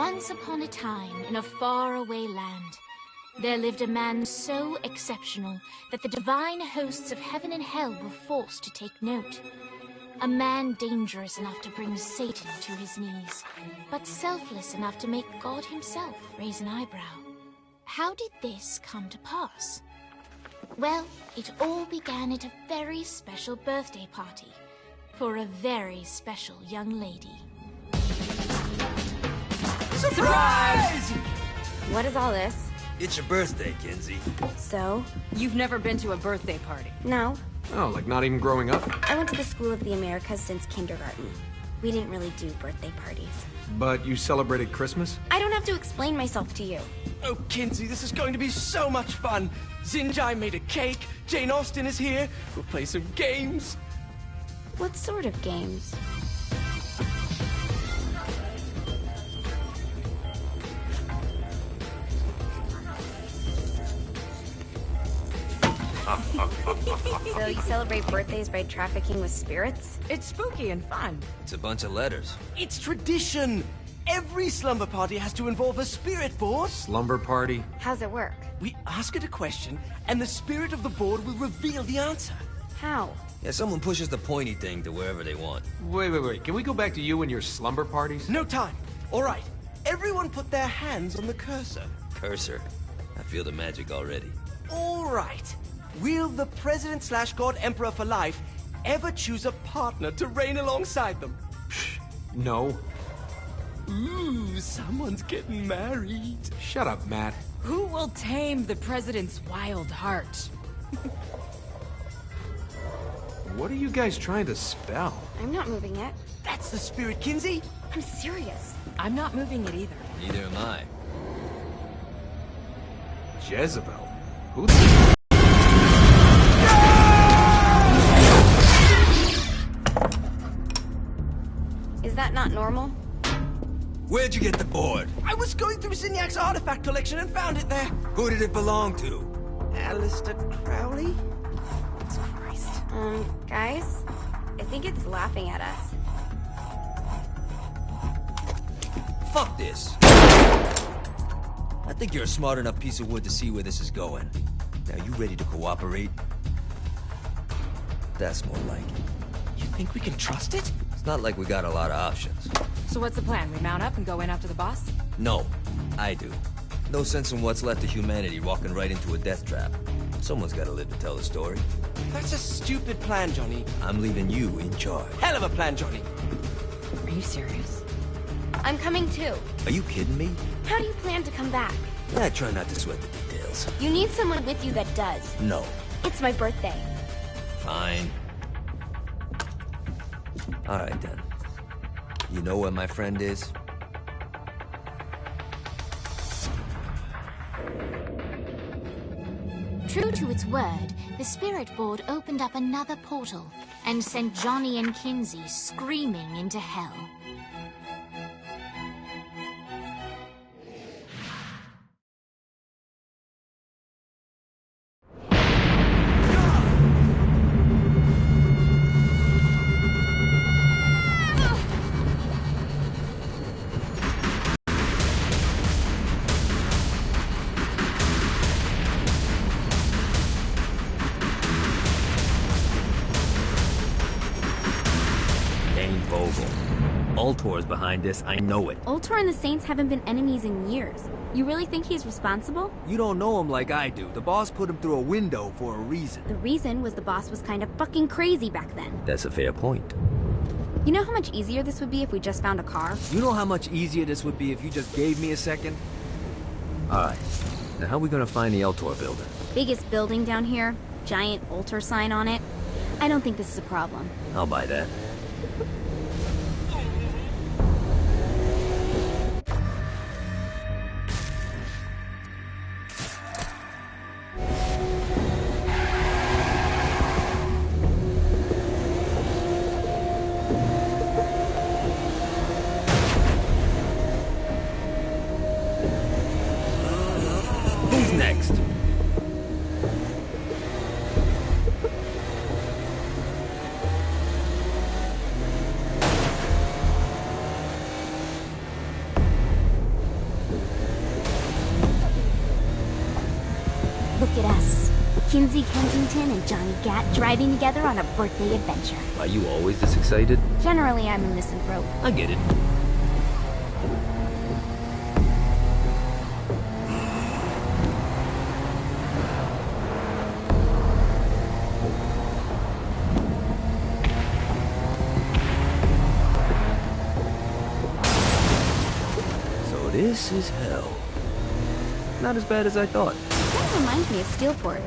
Once upon a time, in a faraway land, there lived a man so exceptional that the divine hosts of heaven and hell were forced to take note. A man dangerous enough to bring Satan to his knees, but selfless enough to make God himself raise an eyebrow. How did this come to pass? Well, it all began at a very special birthday party for a very special young lady. Surprise! What is all this? It's your birthday, Kinsey. So? You've never been to a birthday party? No. Oh, like not even growing up? I went to the School of the Americas since kindergarten. We didn't really do birthday parties. But you celebrated Christmas? I don't have to explain myself to you. Oh, Kinsey, this is going to be so much fun. Zinjai made a cake, Jane Austen is here, we'll play some games. What sort of games? So you celebrate birthdays by trafficking with spirits? It's spooky and fun. It's a bunch of letters. It's tradition. Every slumber party has to involve a spirit board. Slumber party? How's it work? We ask it a question, and the spirit of the board will reveal the answer. How? Yeah, someone pushes the pointy thing to wherever they want. Wait. Can we go back to you and your slumber parties? No time. All right. Everyone put their hands on the cursor. Cursor. I feel the magic already. All right. Will the President/God Emperor for life ever choose a partner to reign alongside them? No. Ooh, someone's getting married. Shut up, Matt. Who will tame the president's wild heart? What are you guys trying to spell? I'm not moving it. That's the spirit, Kinsey. I'm serious. I'm not moving it either. Neither am I. Jezebel? Who the... Is that not normal? Where'd you get the board? I was going through Signac's artifact collection and found it there. Who did it belong to? Aleister Crowley? Christ. Guys? I think it's laughing at us. Fuck this. I think you're a smart enough piece of wood to see where this is going. Now, you ready to cooperate? That's more like it. You think we can trust it? It's not like we got a lot of options. So what's the plan? We mount up and go in after the boss? No, I do. No sense in what's left of humanity walking right into a death trap. Someone's gotta live to tell the story. That's a stupid plan, Johnny. I'm leaving you in charge. Hell of a plan, Johnny. Are you serious? I'm coming too. Are you kidding me? How do you plan to come back? I try not to sweat the details. You need someone with you that does. No. It's my birthday. Fine. Alright then. You know where my friend is? True to its word, the spirit board opened up another portal and sent Johnny and Kinsey screaming into hell. Ultor's behind this, I know it. Ultor and the Saints haven't been enemies in years. You really think he's responsible? You don't know him like I do. The boss put him through a window for a reason. The reason was the boss was kind of fucking crazy back then. That's a fair point. You know how much easier this would be if we just found a car? You know how much easier this would be if you just gave me a second? Alright. Now how are we gonna find the Ultor building? Biggest building down here. Giant Ultor sign on it. I don't think this is a problem. I'll buy that. Who's next? Look at us. Kinsey Kensington and Johnny Gat driving together on a birthday adventure. Are you always this excited? Generally, I'm a misanthrope. I get it. So this is hell. Not as bad as I thought. Kind of reminds me of Steelport.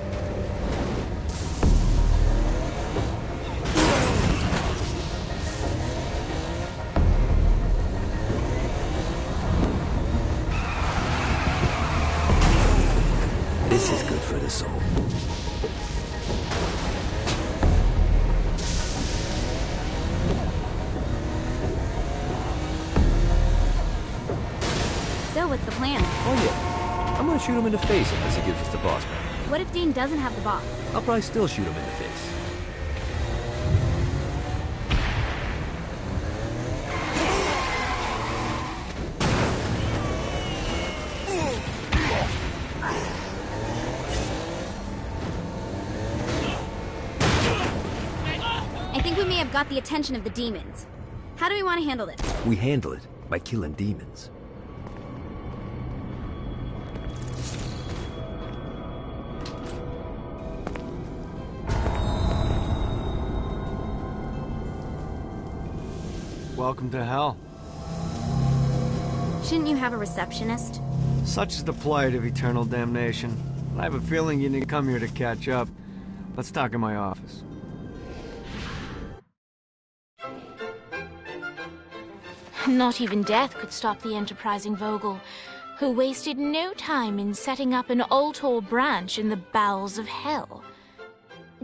This is good for the soul. So, what's the plan? Oh yeah. I'm gonna shoot him in the face unless he gives us the boss back. What if Dane doesn't have the boss? I'll probably still shoot him in the face. I think we may have got the attention of the demons. How do we want to handle this? We handle it by killing demons. Welcome to hell. Shouldn't you have a receptionist? Such is the plight of eternal damnation. I have a feeling you didn't come here to catch up. Let's talk in my office. Not even death could stop the enterprising Vogel, who wasted no time in setting up an Ultor branch in the bowels of hell.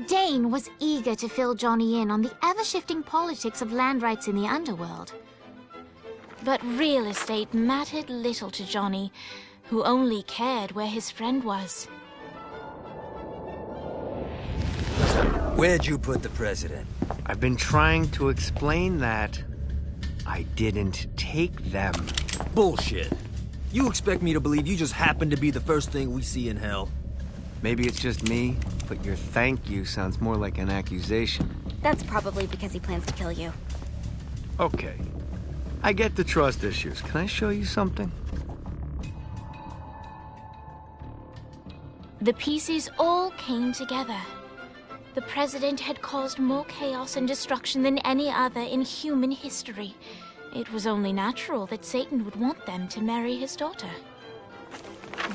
Dane was eager to fill Johnny in on the ever-shifting politics of land rights in the underworld. But real estate mattered little to Johnny, who only cared where his friend was. Where'd you put the president? I've been trying to explain that. I didn't take them. Bullshit. You expect me to believe you just happened to be the first thing we see in hell? Maybe it's just me, but your thank you sounds more like an accusation. That's probably because he plans to kill you. Okay. I get the trust issues. Can I show you something? The pieces all came together. The president had caused more chaos and destruction than any other in human history. It was only natural that Satan would want them to marry his daughter.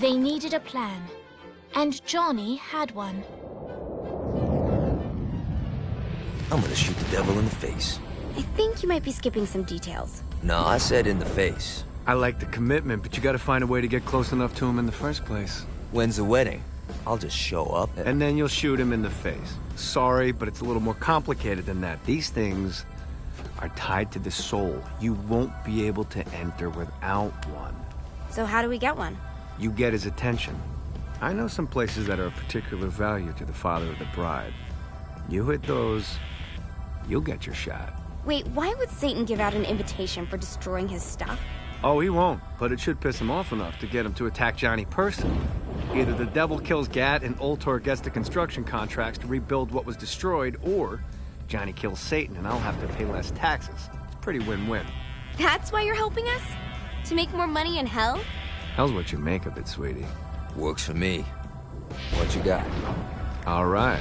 They needed a plan, and Johnny had one. I'm gonna shoot the devil in the face. I think you might be skipping some details. No, I said in the face. I like the commitment, but you gotta find a way to get close enough to him in the first place. When's the wedding? I'll just show up And then you'll shoot him in the face. Sorry, but it's a little more complicated than that. These things are tied to the soul. You won't be able to enter without one. So how do we get one? You get his attention. I know some places that are of particular value to the father of the bride. You hit those, you'll get your shot. Wait, why would Satan give out an invitation for destroying his stuff? Oh, he won't, but it should piss him off enough to get him to attack Johnny personally. Either the devil kills Gat and Ultor gets the construction contracts to rebuild what was destroyed, or Johnny kills Satan and I'll have to pay less taxes. It's pretty win-win. That's why you're helping us? To make more money in hell? Hell's what you make of it, sweetie. Works for me. What you got? All right.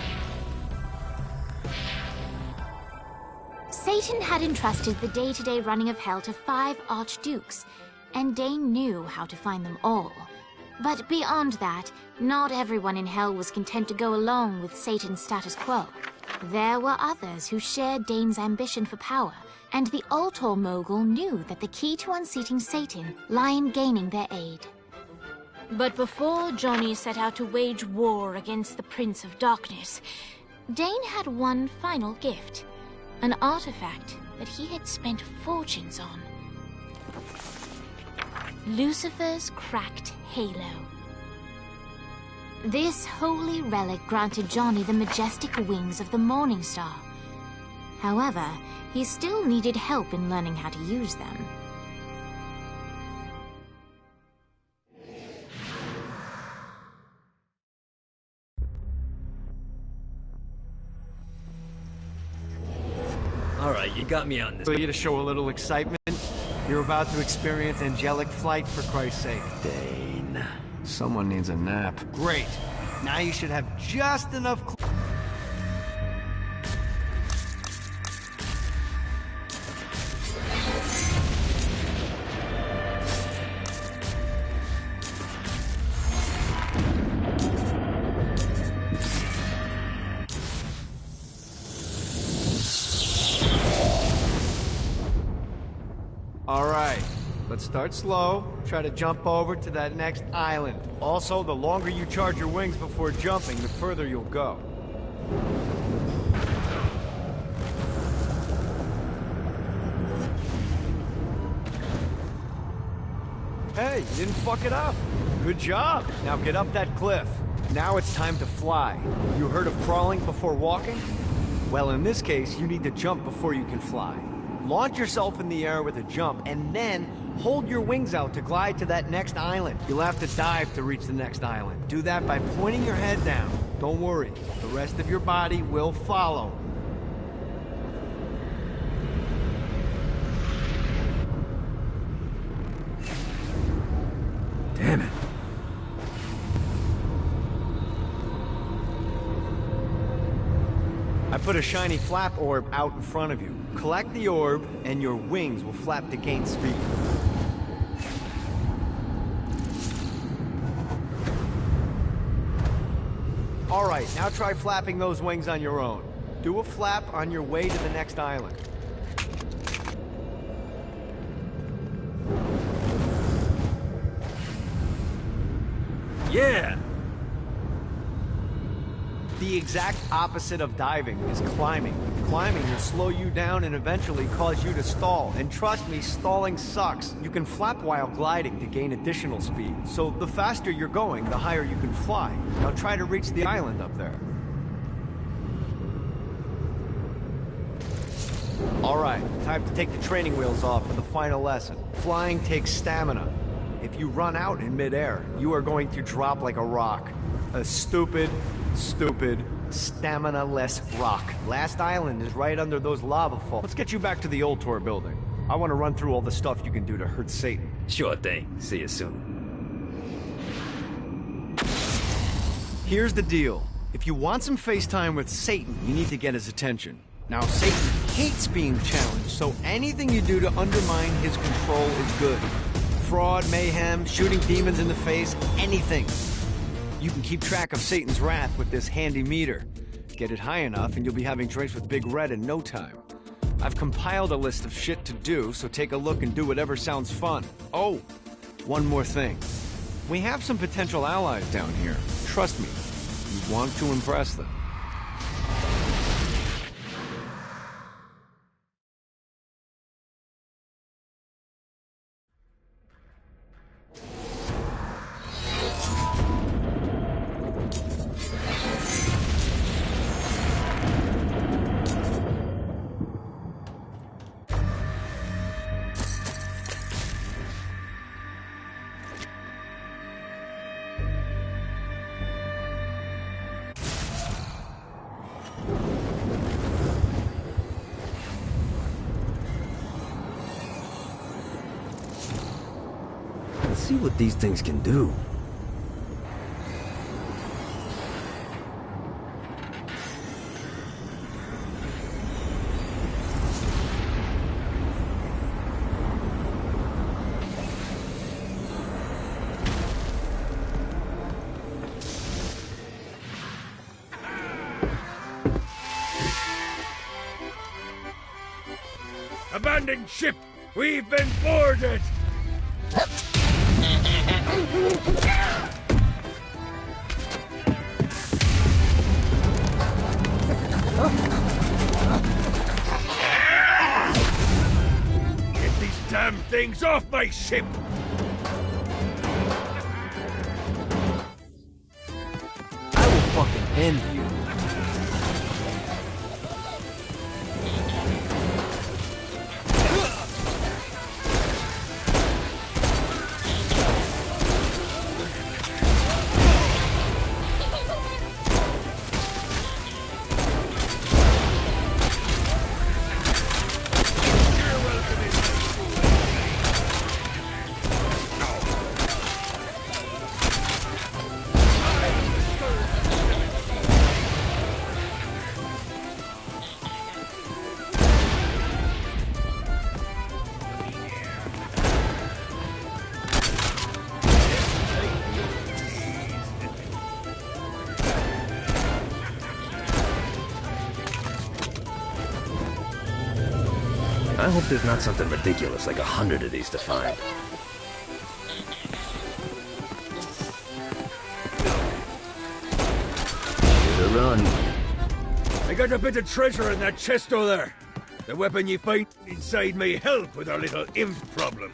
Satan had entrusted the day-to-day running of hell to 5 archdukes, and Dane knew how to find them all. But beyond that, not everyone in hell was content to go along with Satan's status quo. There were others who shared Dane's ambition for power, and the Ultor mogul knew that the key to unseating Satan lay in gaining their aid. But before Johnny set out to wage war against the Prince of Darkness, Dane had one final gift. An artifact that he had spent fortunes on. Lucifer's cracked halo. This holy relic granted Johnny the majestic wings of the Morning Star. However, he still needed help in learning how to use them. You got me on this. For you to show a little excitement, you're about to experience angelic flight, for Christ's sake. Dane. Someone needs a nap. Great. Now you should have just enough... All right, let's start slow. Try to jump over to that next island. Also, the longer you charge your wings before jumping, the further you'll go. Hey, you didn't fuck it up. Good job. Now get up that cliff. Now it's time to fly. You heard of crawling before walking? Well, in this case, you need to jump before you can fly. Launch yourself in the air with a jump, and then hold your wings out to glide to that next island. You'll have to dive to reach the next island. Do that by pointing your head down. Don't worry, the rest of your body will follow. Damn it. I put a shiny flap orb out in front of you. Collect the orb, and your wings will flap to gain speed. All right, now try flapping those wings on your own. Do a flap on your way to the next island. Yeah! The exact opposite of diving is climbing. Climbing will slow you down and eventually cause you to stall. And trust me, stalling sucks. You can flap while gliding to gain additional speed. So the faster you're going, the higher you can fly. Now try to reach the island up there. All right, time to take the training wheels off for the final lesson. Flying takes stamina. If you run out in midair, you are going to drop like a rock. A stupid, stamina-less rock. Last island is right under those lava falls. Let's get you back to the old tour building. I want to run through all the stuff you can do to hurt Satan. Sure thing. See you soon. Here's the deal. If you want some FaceTime with Satan, you need to get his attention. Now, Satan hates being challenged, so anything you do to undermine his control is good. Fraud, mayhem, shooting demons in the face, anything. You can keep track of Satan's wrath with this handy meter. Get it high enough and you'll be having drinks with Big Red in no time. I've compiled a list of shit to do, so take a look and do whatever sounds fun. Oh, one more thing. We have some potential allies down here. Trust me, you want to impress them. Let's see what these things can do. Abandoned ship! We've been boarded! Get these damn things off my ship! I will fucking end you. I hope there's not something ridiculous like 100 of these to find. Get a run. I got a bit of treasure in that chest over there. The weapon you find inside may help with our little imp problem.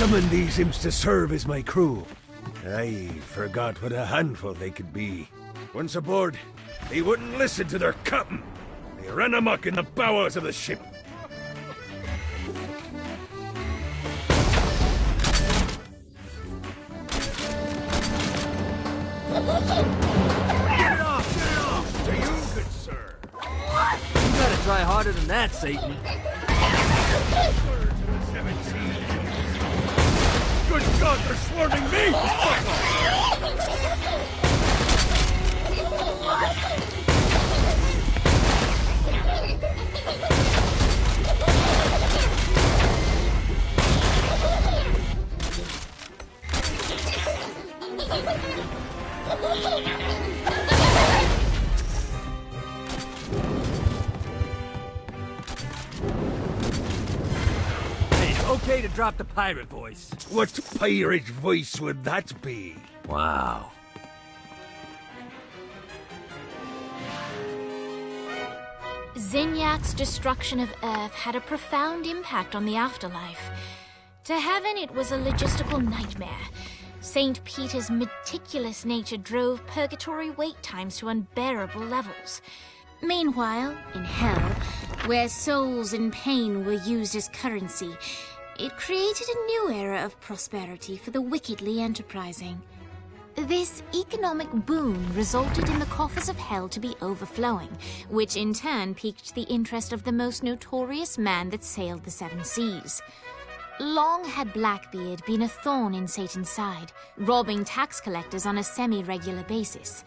Summoned these imps to serve as my crew. I forgot what a handful they could be. Once aboard, they wouldn't listen to their captain. They ran amok in the bowels of the ship. Get it off to you, good sir. You gotta try harder than that, Satan. Good God, they're swarming me! Okay to drop the pirate voice. What pirate voice would that be? Wow. Zinyak's destruction of Earth had a profound impact on the afterlife. To heaven, it was a logistical nightmare. St. Peter's meticulous nature drove purgatory wait times to unbearable levels. Meanwhile, in hell, where souls in pain were used as currency, it created a new era of prosperity for the wickedly enterprising. This economic boon resulted in the coffers of hell to be overflowing, which in turn piqued the interest of the most notorious man that sailed the seven seas. Long had Blackbeard been a thorn in Satan's side, robbing tax collectors on a semi-regular basis.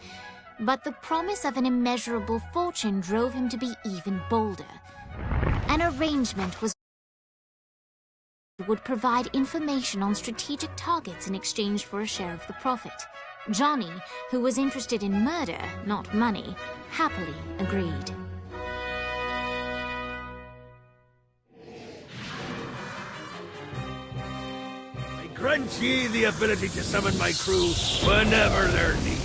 But the promise of an immeasurable fortune drove him to be even bolder. An arrangement would provide information on strategic targets in exchange for a share of the profit. Johnny, who was interested in murder, not money, happily agreed. I grant ye the ability to summon my crew whenever they're needed.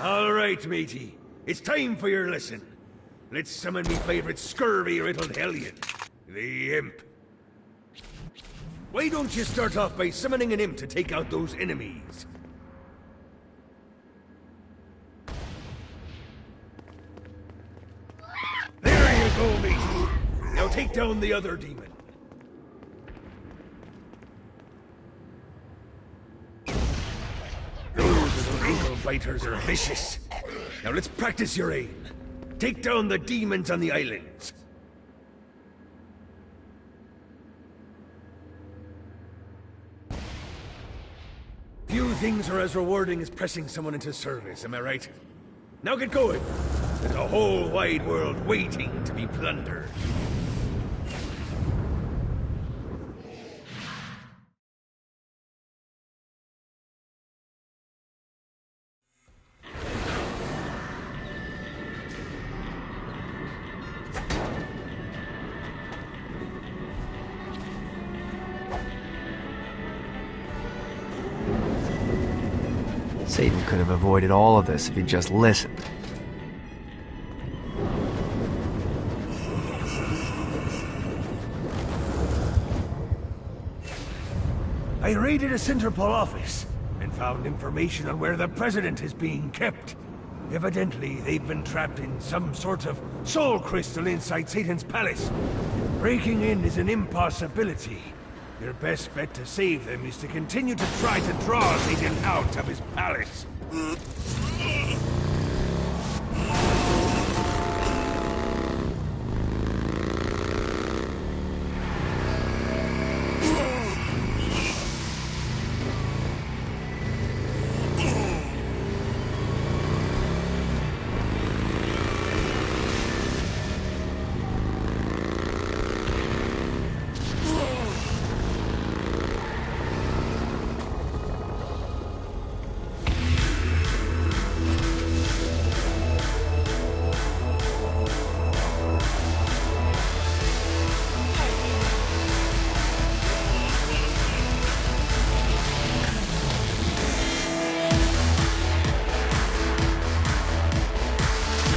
All right, matey. It's time for your lesson. Let's summon me favorite scurvy-riddled hellion, the Imp. Why don't you start off by summoning an Imp to take out those enemies? There you go, matey. Now take down the other demon. Those little ankle biters are vicious. Now let's practice your aim. Take down the demons on the islands. Few things are as rewarding as pressing someone into service, am I right? Now get going. There's a whole wide world waiting to be plundered. Satan could have avoided all of this if he'd just listened. I raided a Centerpol office and found information on where the President is being kept. Evidently, they've been trapped in some sort of soul crystal inside Satan's palace. Breaking in is an impossibility. Your best bet to save them is to continue to try to draw Satan out of his palace.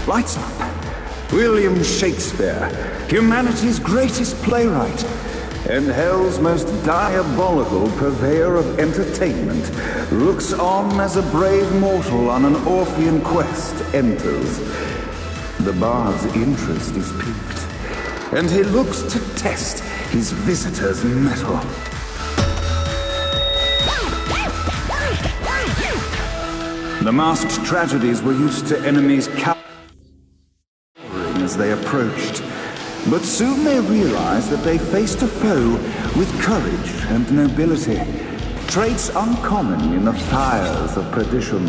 Lights up. William Shakespeare, humanity's greatest playwright, and hell's most diabolical purveyor of entertainment, looks on as a brave mortal on an Orphean quest enters. The bard's interest is piqued, and he looks to test his visitor's mettle. The masked tragedies were used to enemies as they approached, but soon they realized that they faced a foe with courage and nobility, traits uncommon in the fires of perdition.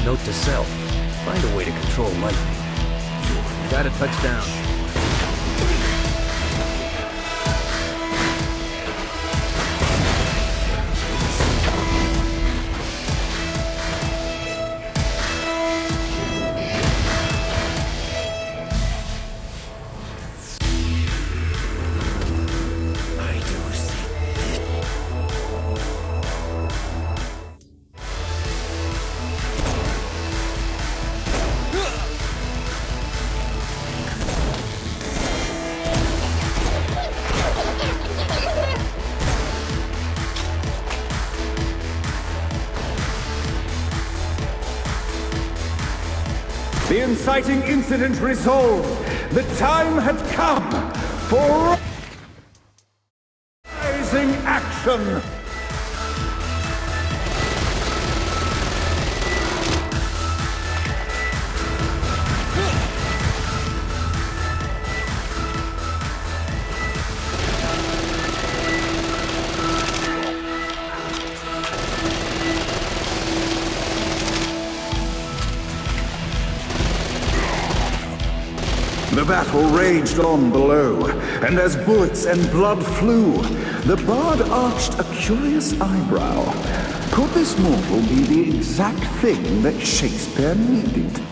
Note to self. Find a way to control lightning. Got a touchdown. The inciting incident resolved. The time had come for rising action. The battle raged on below, and as bullets and blood flew, the bard arched a curious eyebrow. Could this mortal be the exact thing that Shakespeare needed?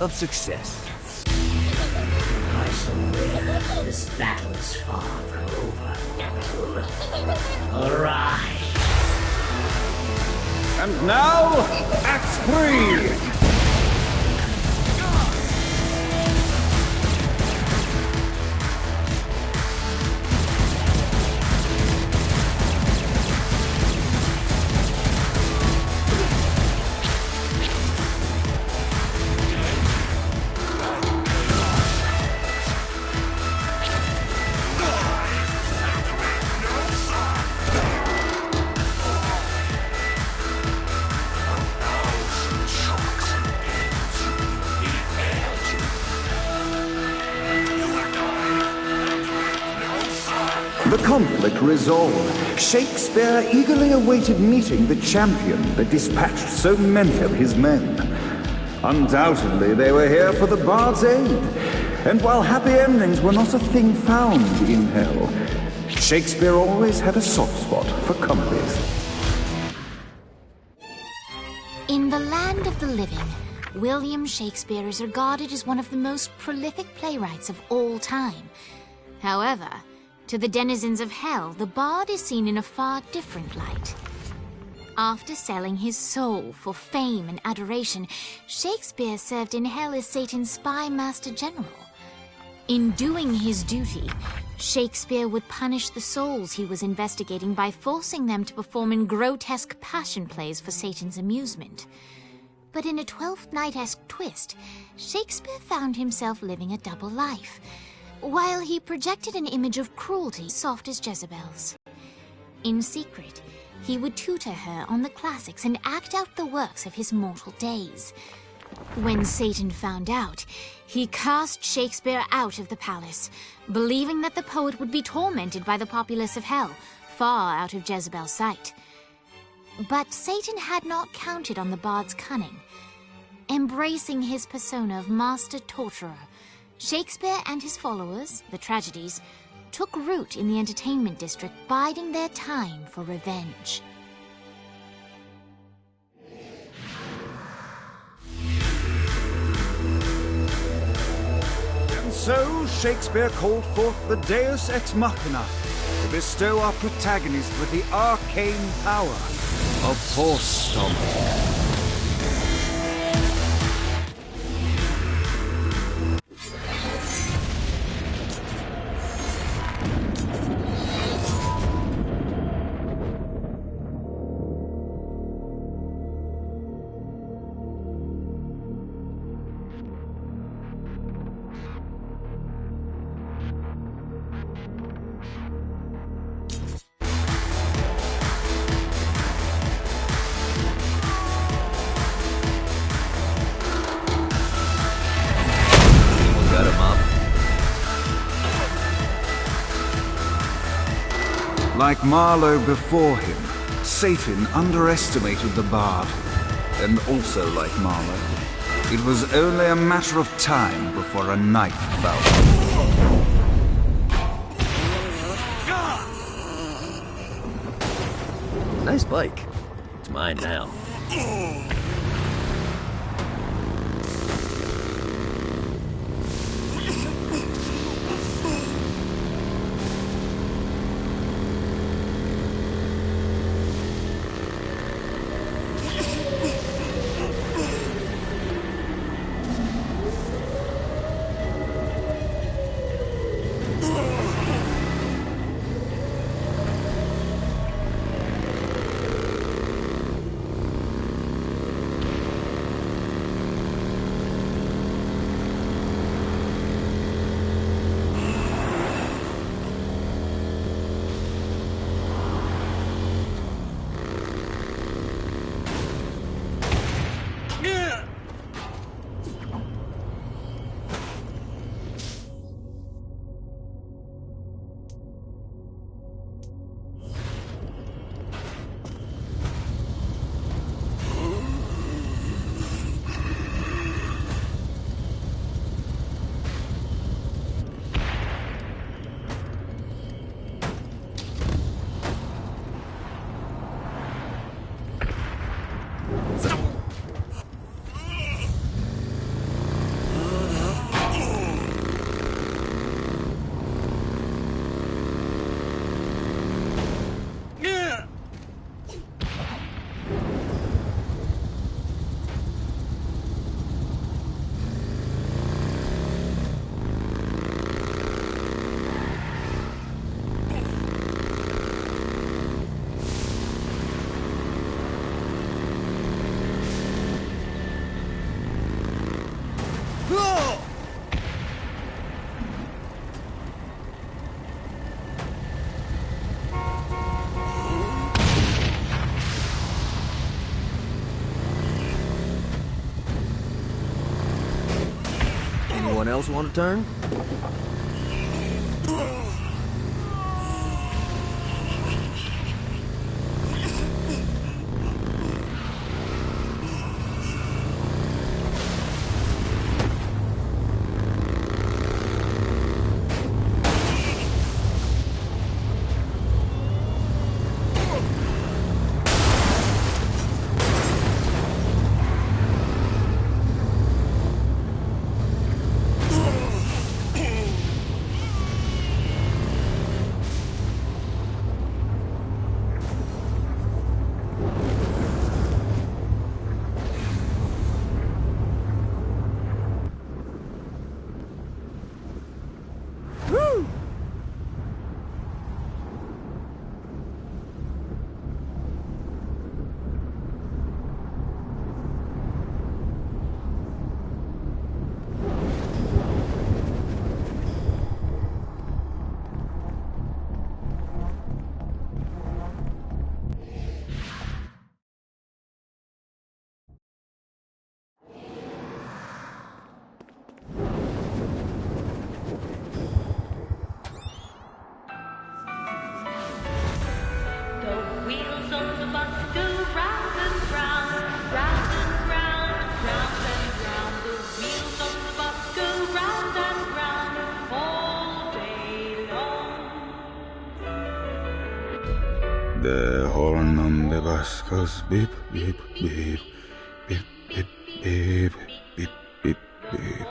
Of success. I surrender. This battle is far from over, mortal. Arise! And now, Act 3! The conflict resolved, Shakespeare eagerly awaited meeting the champion that dispatched so many of his men. Undoubtedly, they were here for the Bard's aid, and while happy endings were not a thing found in hell, Shakespeare always had a soft spot for comedies. In the land of the living, William Shakespeare is regarded as one of the most prolific playwrights of all time. However, to the denizens of hell, the Bard is seen in a far different light. After selling his soul for fame and adoration, Shakespeare served in hell as Satan's spy master general. In doing his duty, Shakespeare would punish the souls he was investigating by forcing them to perform in grotesque passion plays for Satan's amusement. But in a Twelfth Night-esque twist, Shakespeare found himself living a double life, while he projected an image of cruelty soft as Jezebel's. In secret, he would tutor her on the classics and act out the works of his mortal days. When Satan found out, he cast Shakespeare out of the palace, believing that the poet would be tormented by the populace of hell, far out of Jezebel's sight. But Satan had not counted on the Bard's cunning. Embracing his persona of master torturer, Shakespeare and his followers, the tragedies, took root in the entertainment district, biding their time for revenge. And so Shakespeare called forth the Deus Ex Machina to bestow our protagonist with the arcane power of Force Stomp. Like Marlowe before him, Satan underestimated the Bard. And also like Marlowe, it was only a matter of time before a knife fell. Nice bike. It's mine now. Anyone else want to turn? bus go round and round, round and round, round and round. The wheels on the bus go round and round all day long. The horn on the bus goes beep, beep, beep, beep, beep, beep, beep, beep, beep.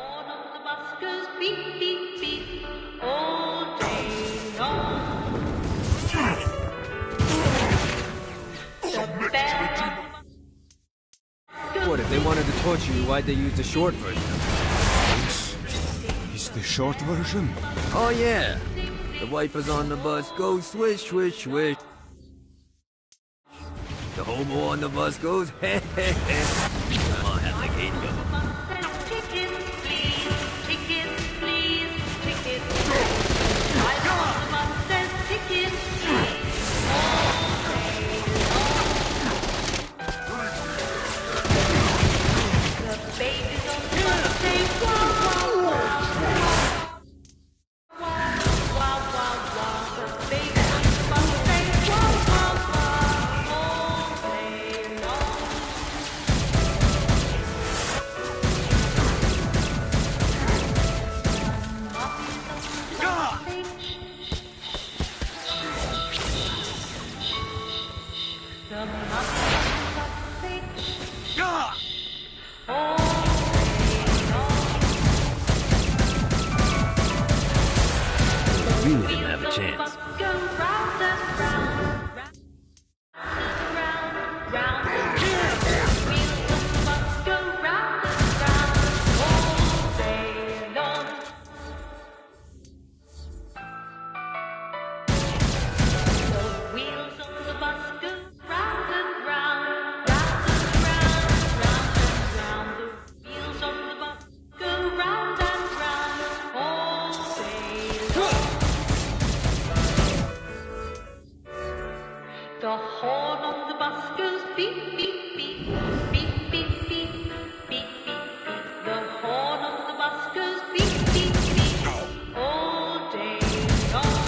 What, if they wanted to torture you, why'd they use the short version? This is the short version? Oh, yeah. The wipers on the bus go swish, swish, swish. The hobo on the bus goes heh, heh, heh. I'll have like 80 of them. Tickets, please, tickets, please, tickets. Driver on the bus says tickets, please, all day long. The babies on the bus say wow, wow, wow. Wow, wow, wow, wow. The babies on the bus say wow, wow, wow, all day long. We really didn't have a chance. Go round and round, round and round, round and round. Wheels of the bus go round and round all day long. The wheels of the bus go round and round, round and round, round and round. The wheels of the bus go round and round all day long. The horn on the bus goes beep, beep, beep, beep, beep, beep, beep, beep, beep. The horn on the bus goes beep, beep, beep, all day long.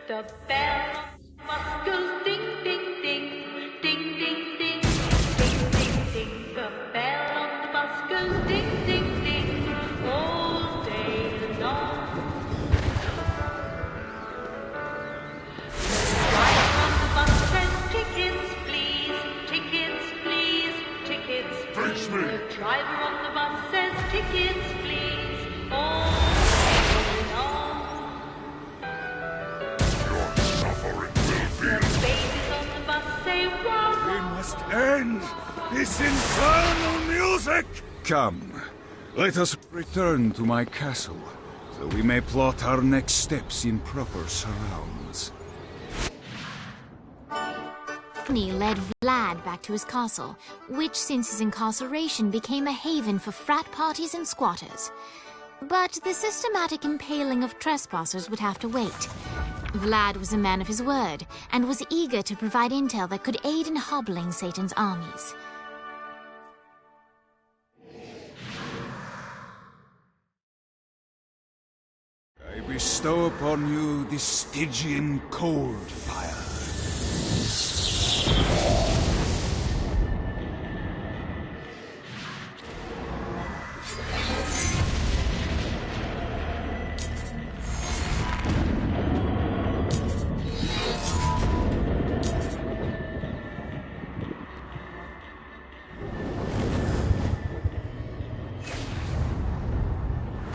The bell on the bus goes ding, ding, ding, ding, ding, ding, ding, ding, ding. The bell on the bus goes ding, ding, ding, all day long. Tickets, please, tickets, please, tickets. Face me! The driver on the bus says tickets, please, all day long. Your suffering will be... The babies on the bus say wow, We must end this infernal music! Come, let us return to my castle, so we may plot our next steps in proper surrounds. Daphne led Vlad back to his castle, which since his incarceration became a haven for frat parties and squatters. But the systematic impaling of trespassers would have to wait. Vlad was a man of his word, and was eager to provide intel that could aid in hobbling Satan's armies. I bestow upon you the Stygian cold fire.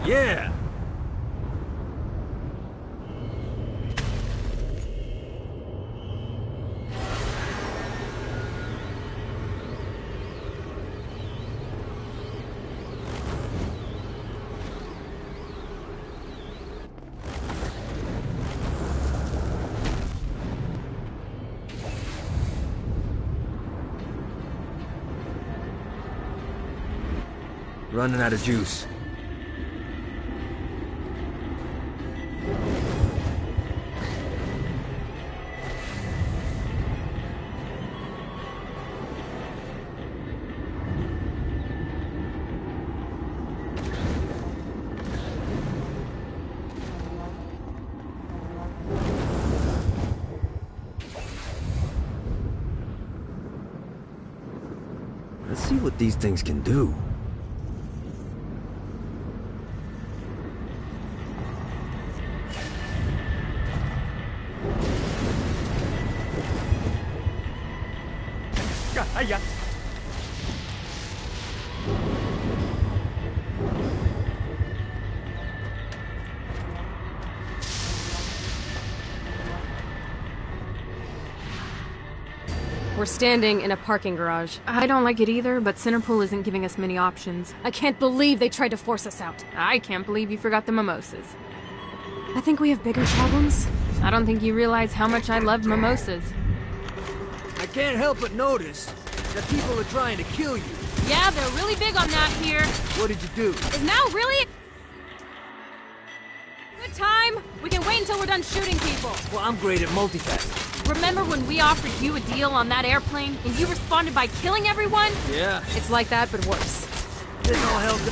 Yeah! Running out of juice. see what these things can do. We're standing in a parking garage. I don't like it either, but Centerpool isn't giving us many options. I can't believe they tried to force us out. I can't believe you forgot the mimosas. I think we have bigger problems. I don't think you realize how much I love mimosas. I can't help but notice that people are trying to kill you. Yeah, they're really big on that here. What did you do? Is now really good time? We can wait until we're done shooting people. Well, I'm great at multitasking. Remember when we offered you a deal on that airplane and you responded by killing everyone? Yeah. It's like that, but worse. This all helped.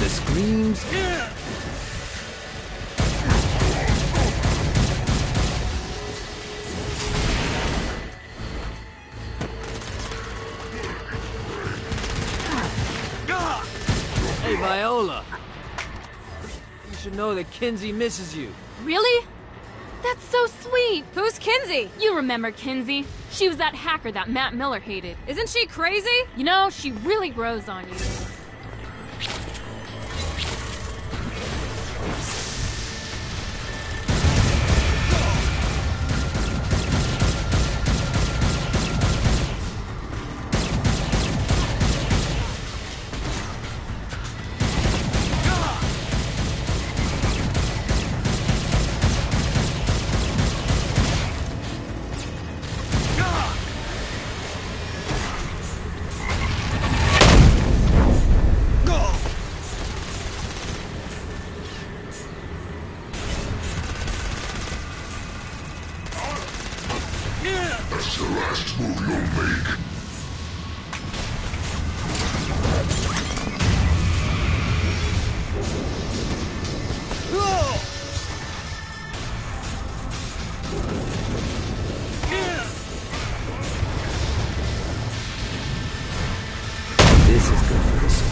Screams. Hey, Viola. You should know that Kinsey misses you. Really? That's so sweet. Who's Kinsey? You remember Kinsey. She was that hacker that Matt Miller hated. Isn't she crazy? You know, she really grows on you. That's the last move you'll make. This is good for the soul.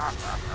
Ah!